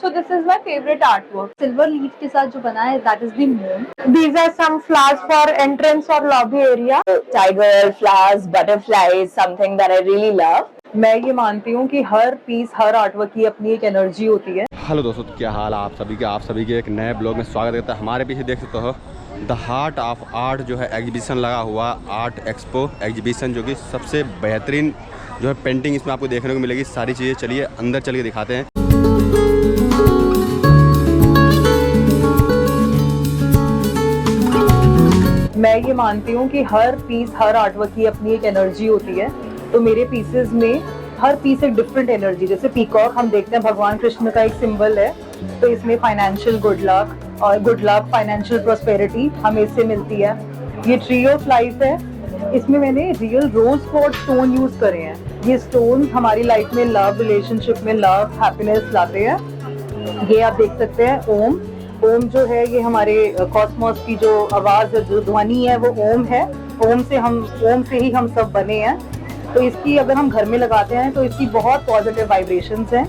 So this is my favorite artwork. Silver leaf के साथ जो बना है that is the moon. These are some flowers for entrance or lobby area. Tiger, flowers, butterflies, something that I really love. मैं ये मानती हूँ कि हर पीस, हर आर्टवर्क की अपनी एक एनर्जी होती है. हेलो दोस्तों, तो क्या हाल आप सभी के एक नए ब्लॉग में स्वागत करता है. हमारे पीछे देख सकते हो द हार्ट ऑफ आर्ट जो है एग्जीबिशन लगा हुआ, आर्ट एक्सपो एग्जीबिशन, जो कि सबसे बेहतरीन जो है पेंटिंग इसमें आपको देखने को मिलेगी. सारी चीज़ें चलिए अंदर चल के दिखाते हैं. मैं ये मानती हूँ कि हर पीस, हर आर्टवर्क की अपनी एक एनर्जी होती है. तो मेरे पीसेस में हर पीस एक डिफरेंट एनर्जी. जैसे पीकॉक हम देखते हैं भगवान कृष्ण का एक सिंबल है, तो इसमें financial good luck financial prosperity हमें इससे मिलती है. ये ट्री ऑफ लाइफ है, इसमें मैंने रियल रोज क्वार्ट्ज स्टोन यूज करे हैं. ये स्टोन हमारी लाइफ में लव, रिलेशनशिप में लव, हैप्पीनेस लाते हैं. ये आप देख सकते हैं ओम जो है, ये हमारे कॉस्मोस की जो आवाज है, जो ध्वनि है, वो ओम है. ओम से ही हम सब बने हैं. तो इसकी अगर हम घर में लगाते हैं तो इसकी बहुत पॉजिटिव वाइब्रेशंस हैं.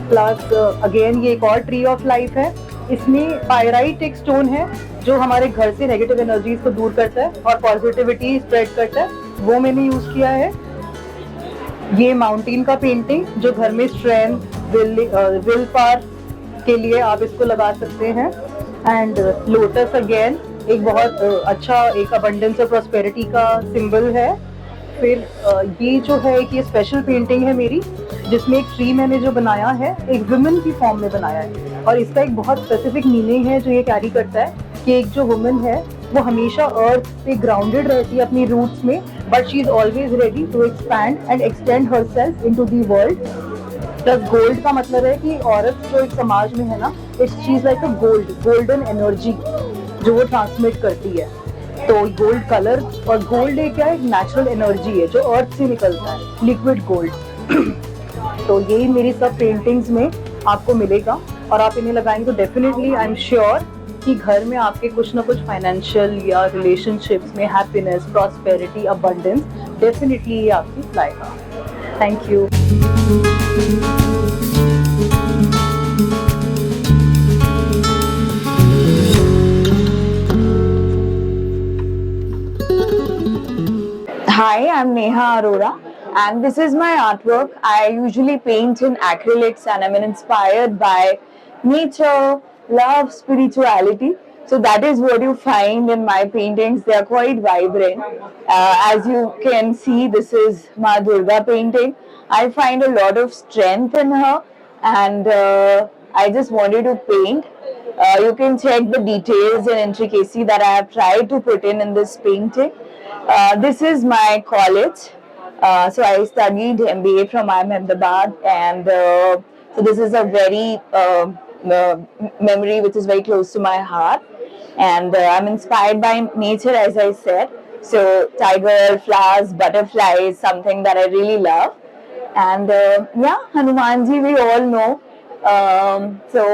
प्लस अगेन ये एक और ट्री ऑफ लाइफ है. इसमें पायराइट एक स्टोन है जो हमारे घर से नेगेटिव एनर्जीज को दूर करता है और पॉजिटिविटी स्प्रेड करता है. वो मैंने यूज किया है. ये माउंटेन का पेंटिंग जो घर में स्ट्रेंथ, विल पावर के लिए आप इसको लगा सकते हैं. एंड लोटस अगेन एक बहुत अच्छा एक अबंडेंस और प्रॉस्पेरिटी का सिंबल है. फिर ये जो है कि ये स्पेशल पेंटिंग है मेरी, जिसमें एक ट्री मैंने जो बनाया है एक वुमेन की फॉर्म में बनाया है. और इसका एक बहुत स्पेसिफिक मीनिंग है जो ये कैरी करता है कि एक जो वुमेन है वो हमेशा अर्थ पे ग्राउंडेड रहती है अपनी रूट्स में, but she is always ready to expand and extend herself into the world. Plus gold का मतलब है कि औरत जो एक समाज में है ना, it's she is like a golden energy जो वो ट्रांसमिट करती है. तो गोल्ड कलर, और गोल्ड एक क्या है, नेचुरल एनर्जी है जो अर्थ से निकलता है, लिक्विड गोल्ड. तो यही मेरी सब पेंटिंग्स में आपको मिलेगा और आप इन्हें लगाएंगे तो डेफिनेटली आई एम श्योर कि घर में आपके कुछ ना कुछ फाइनेंशियल या रिलेशनशिप्स में हैप्पीनेस, प्रॉस्पेरिटी, अबंडेंस डेफिनेटली ये आपकी लाएगा. Thank you. Hi, I'm Neha Arora and this is my artwork. I usually paint in acrylics and I'm inspired by nature, love, spirituality. So that is what you find in my paintings. They are quite vibrant. As you can see, this is Ma Durga painting. I find a lot of strength in her and I just wanted to paint. You can check the details and intricacy that I have tried to put in this painting. This is my college. So I studied MBA from IIM Ahmedabad, and so this is a very memory which is very close to my heart. And I'm inspired by nature, as I said. So tiger, flowers, butterflies, something that I really love. And yeah, Hanumanji we all know. So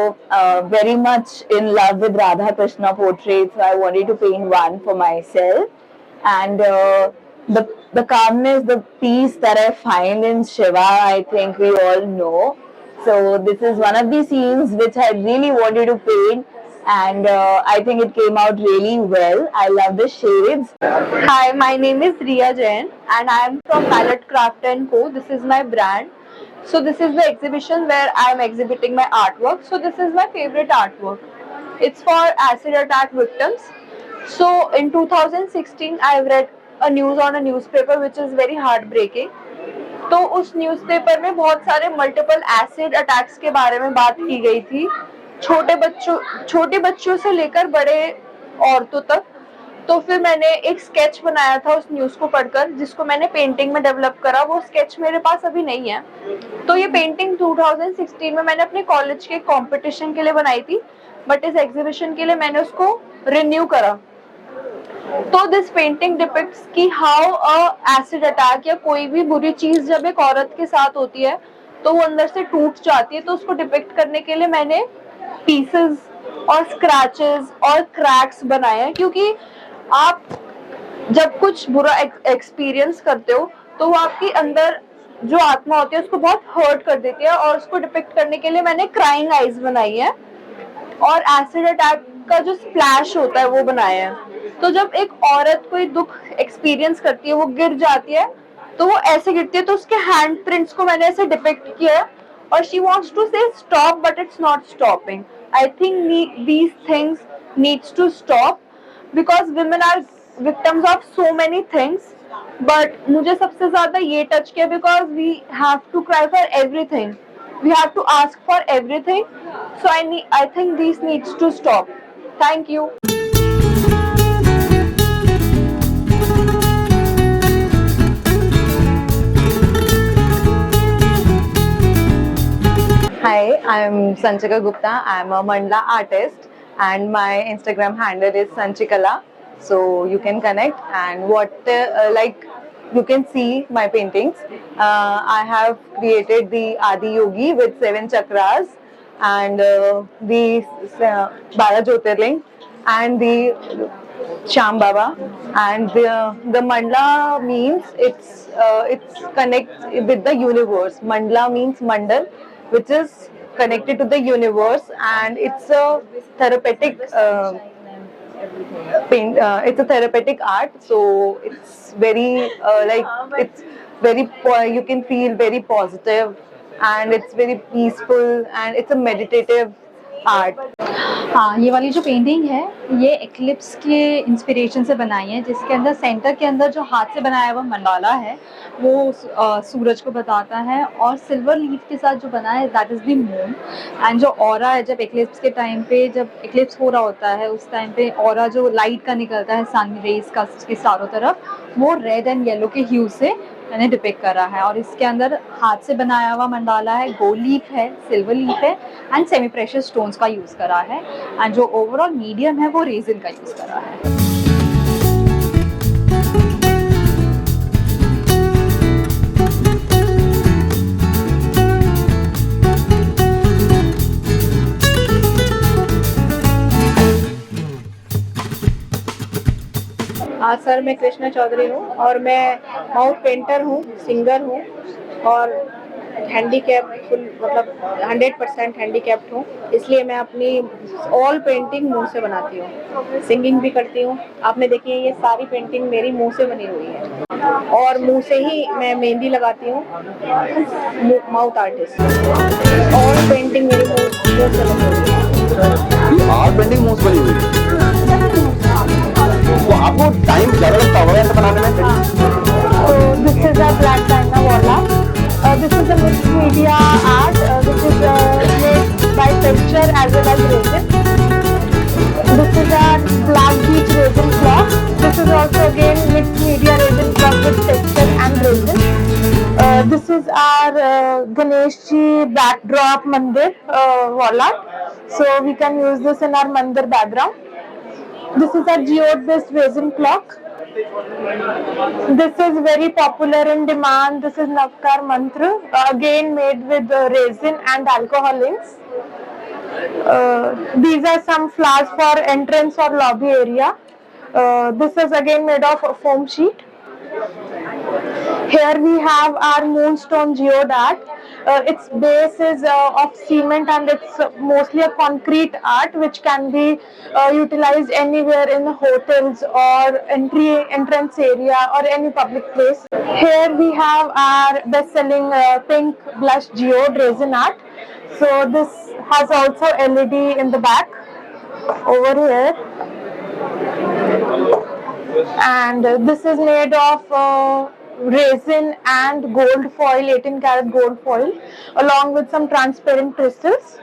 very much in love with Radha Krishna portraits. So I wanted to paint one for myself. And the calmness, the peace that I find in Shiva, I think we all know. So this is one of the scenes which I really wanted to paint, and I think it came out really well. I love the shades. Hi, my name is Riya Jain and I am from Palette Craft & Co. This is my brand. So this is the exhibition where I am exhibiting my artwork. So this is my favorite artwork. It's for acid attack victims. So in 2016 I have read a news on a newspaper which is very heartbreaking. तो उस newspaper में बहुत सारे multiple acid attacks के बारे में बात की गई थी, छोटे बच्चों से लेकर बड़े औरतों तक. तो फिर मैंने एक स्केच बनाया था उस न्यूज़ को पढ़कर, जिसको मैंने पेंटिंग में डेवलप करा. वो स्केच मेरे पास अभी नहीं है. तो ये पेंटिंग 2016 में मैंने अपने कॉलेज के कॉम्पिटिशन के लिए बनाई थी, बट इस एग्जीबिशन के लिए मैंने उसको रिन्यू करा. तो दिस पेंटिंग डिपिक्ट्स कि हाउ अ एसिड अटैक या कोई भी बुरी चीज जब एक औरत के साथ होती है तो वो अंदर से टूट जाती है. तो उसको डिपिक्ट करने के लिए मैंने पीसेस और स्क्रैचेस और क्रैक्स बनाए हैं, क्योंकि आप जब कुछ बुरा एक्सपीरियंस करते हो तो वो आपके अंदर जो आत्मा होती है उसको बहुत हर्ट कर देती है, और उसको डिपिक्ट करने के लिए मैंने क्राइंग आइज बनाई है और एसिड अटैक का जो स्प्लैश होता है वो बनाया है। तो जब एक औरत कोई दुख एक्सपीरियंस करती है, वो गिर जाती है, तो वो ऐसे गिरती है, तो उसके हैंड प्रिंट्स को मैंने ऐसे डिपिक्ट किया है, और she wants to say stop but it's not stopping. I think these things needs to stop because women are victims of so many things, but मुझे सबसे ज्यादा ये टच किया because we have to cry for everything, we have to ask for everything. So I think this needs to stop. Thank you. Hi, I'm Sanchika Gupta. I'm a mandala artist and my Instagram handle is Sanchikala. So you can connect and you can see my paintings. I have created the Adi Yogi with 7 chakras and the Bala Jyotirling and the Sham Baba, and the mandala means it's connect with the universe. Mandala means mandal, which is connected to the universe, and it's a therapeutic it's a therapeutic art. So it's very you can feel very positive, and it's very peaceful, and it's a meditative art. हाँ, ये वाली जो painting है ये eclipse के inspiration से बनाई है, जिसके अंदर सेंटर के अंदर जो हाथ से बनाया हुआ मंडाला है वो सूरज को बताता है, और सिल्वर लीफ के साथ जो बना है that is the moon. And जो ऑरा है, जब एक्लिप्स के टाइम पे, जब एक्लिप्स हो रहा होता है उस टाइम पे ऑरा जो लाइट का निकलता है सन रेज का के चारों तरफ, वो रेड एंड येलो के ह्यू से मैंने डिपिक्ट करा है। और इसके अंदर हाथ से बनाया हुआ मंडाला है, गोल्ड लीफ है, सिल्वर लीफ है एंड सेमी प्रेशियस स्टोन्स का यूज़ करा है, एंड जो ओवरऑल मीडियम है वो रेजिन का यूज़ करा है। सर, मैं कृष्णा चौधरी हूँ और मैं माउथ पेंटर हूँ, सिंगर हूँ और हैंडीकैप फुल मतलब 100% हैंडीकैप्ड हूँ, इसलिए मैं अपनी ऑल पेंटिंग मुंह से बनाती हूँ। सिंगिंग भी करती हूँ। आपने देखी है ये सारी पेंटिंग मेरी मुंह से बनी हुई है, और मुंह से ही मैं मेहंदी लगाती हूँ। माउथ आर्टिस्ट, ऑल पेंटिंग मेरी मुंह से बनी हुई है। आर्ट पेंटिंग मुंह से बनी हुई है, तो आपको टाइम ज़्यादा लगता होगा ऐसे बनाने में? So this is a black china walla. This is a mixed media art. This is made by texture as well as resin. This is a black beach resin clock. This is also again mixed media resin clock with texture and resin. This is our Ganesh Ji backdrop mandir walla. So we can use this in our mandir background. This is a geode based resin clock. This is very popular in demand. This is Navkar Mantra, again made with resin and alcohol inks. These are some flowers for entrance or lobby area. This is again made of foam sheet. Here we have our moonstone geode art. Its base is of cement, and it's mostly a concrete art which can be utilized anywhere in the hotels or entrance area or any public place. Here we have our best-selling pink blush geode resin art. So this has also LED in the back over here. And this is made of resin and gold foil, 18 karat gold foil, along with some transparent crystals.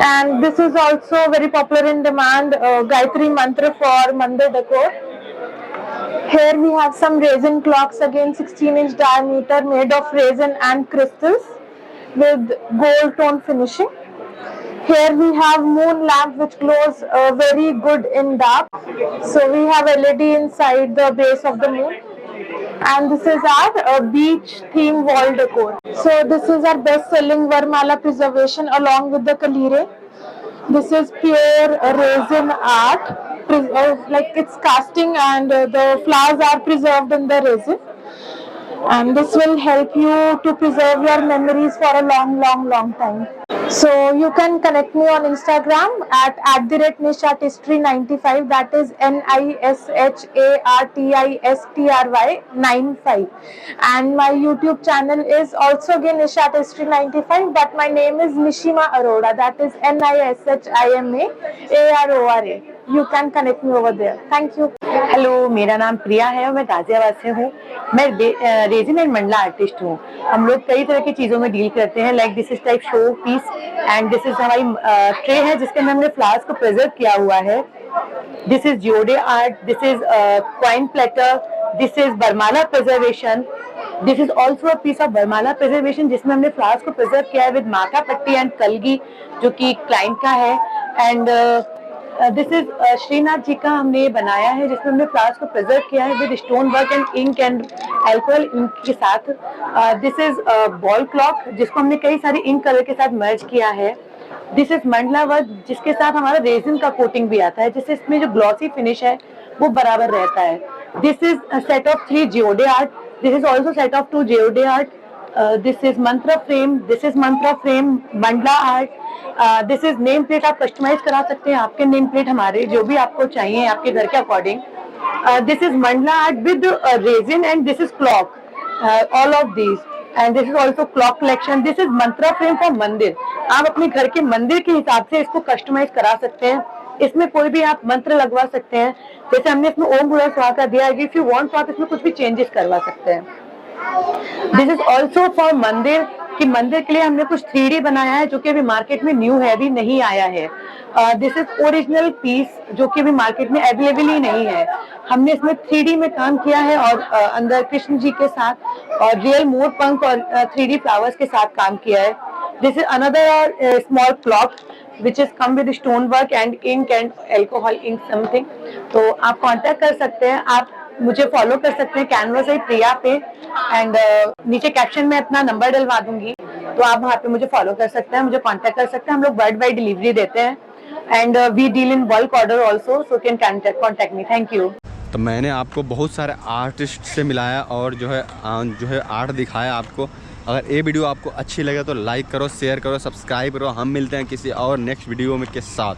And this is also very popular in demand, Gayatri Mantra for Mandir decor. Here we have some resin clocks, again 16-inch diameter, made of resin and crystals with gold tone finishing. Here we have moon lamp which glows very good in dark. So we have LED inside the base of the moon. And this is our beach theme wall decor. So this is our best selling Varmala preservation along with the Kalire. This is pure resin art, like it's casting, and the flowers are preserved in the resin. and this will help you to preserve your memories for a long time. So you can connect me on Instagram at @nishatistry95, that is NISHARTISTRY 95, and my YouTube channel is also again nishatistry95, but my name is Nishima Arora, that is NISHIMA ARORA. You can connect me over there. Thank you. Hello, मेरा नाम प्रिया है और मैं गाजियाबाद से हूँ। मैं resin and Mandla artist हूँ। हम लोग कई तरह की चीज़ों में डील करते हैं, like this is type show piece and this is हमारी ट्रे है जिसके अंदर हमने फ्लावर्स को प्रिजर्व किया हुआ है। This is geode art, this is coin platter, this is varmala preservation, this is also a piece of varmala preservation जिसमें हमने फ्लावर्स को प्रिजर्व किया है विद माका पट्टी एंड कलगी जो कि क्लाइंट का है। And this is Shrinath ji का हमने ये बनाया है जिसमें हमने फ्लावर्स को प्रिजर्व किया है with stone work and ink and alcohol ink के साथ। दिस इज बॉल क्लॉक जिसको हमने कई सारे इंक कलर के साथ मर्ज किया है। दिस इज मंडला वर्क जिसके साथ हमारा रेजिन का कोटिंग भी आता है जिससे इसमें जो ग्लॉसी फिनिश है वो बराबर रहता है। This is set of 3 geode art, this is also set of 2 geode art, this is mantra frame, this is mantra frame mandala art, this is name plate. आप कस्टमाइज करा सकते हैं आपके नेम प्लेट हमारे जो भी आपको चाहिए आपके घर के according. This is Mandla art with resin and this is clock, all of these, and this is also clock collection. This is mantra frame for मंदिर, आप अपने घर के मंदिर के हिसाब से इसको कस्टमाइज करा सकते हैं। इसमें कोई भी आप मंत्र लगवा सकते हैं, जैसे हमने इसमें ओम गुरु स्वाहा दिया है। इफ यू वांट तो आप इसमें कुछ भी चेंजेस करवा सकते हैं। दिस इज ऑल्सो फॉर मंदिर, कि मंदिर के लिए हमने कुछ 3D बनाया है जो कि अभी मार्केट में न्यू है, अभी नहीं आया है। दिस इज ओरिजिनल पीस जो कि अभी मार्केट में अवेलेबल ही नहीं है। हमने इसमें 3D में काम किया है और अंदर कृष्ण जी के साथ और रियल मोर पंख और 3D फ्लावर्स के साथ काम किया है। This is another small clock which is come with stone work and ink and alcohol ink something। तो आप कांटेक्ट कर सकते हैं, आप मुझे फॉलो कर सकते हैं कैनवा से प्रिया पे, एंड नीचे कैप्शन में अपना नंबर डलवा दूंगी तो आप वहाँ पे मुझे फॉलो कर सकते हैं, मुझे कांटेक्ट कर सकते हैं। हम लोग वर्ल्ड वाइड डिलीवरी देते हैं and we deal in bulk order also, so can contact me. Thank you. तो मैंने आपको बहुत सारे आर्टिस्ट से मिलाया और जो है आर्ट दिखाया आपको। अगर ये वीडियो आपको अच्छी लगे तो लाइक करो, शेयर करो, सब्सक्राइब करो। हम मिलते हैं किसी और नेक्स्ट वीडियो में के साथ।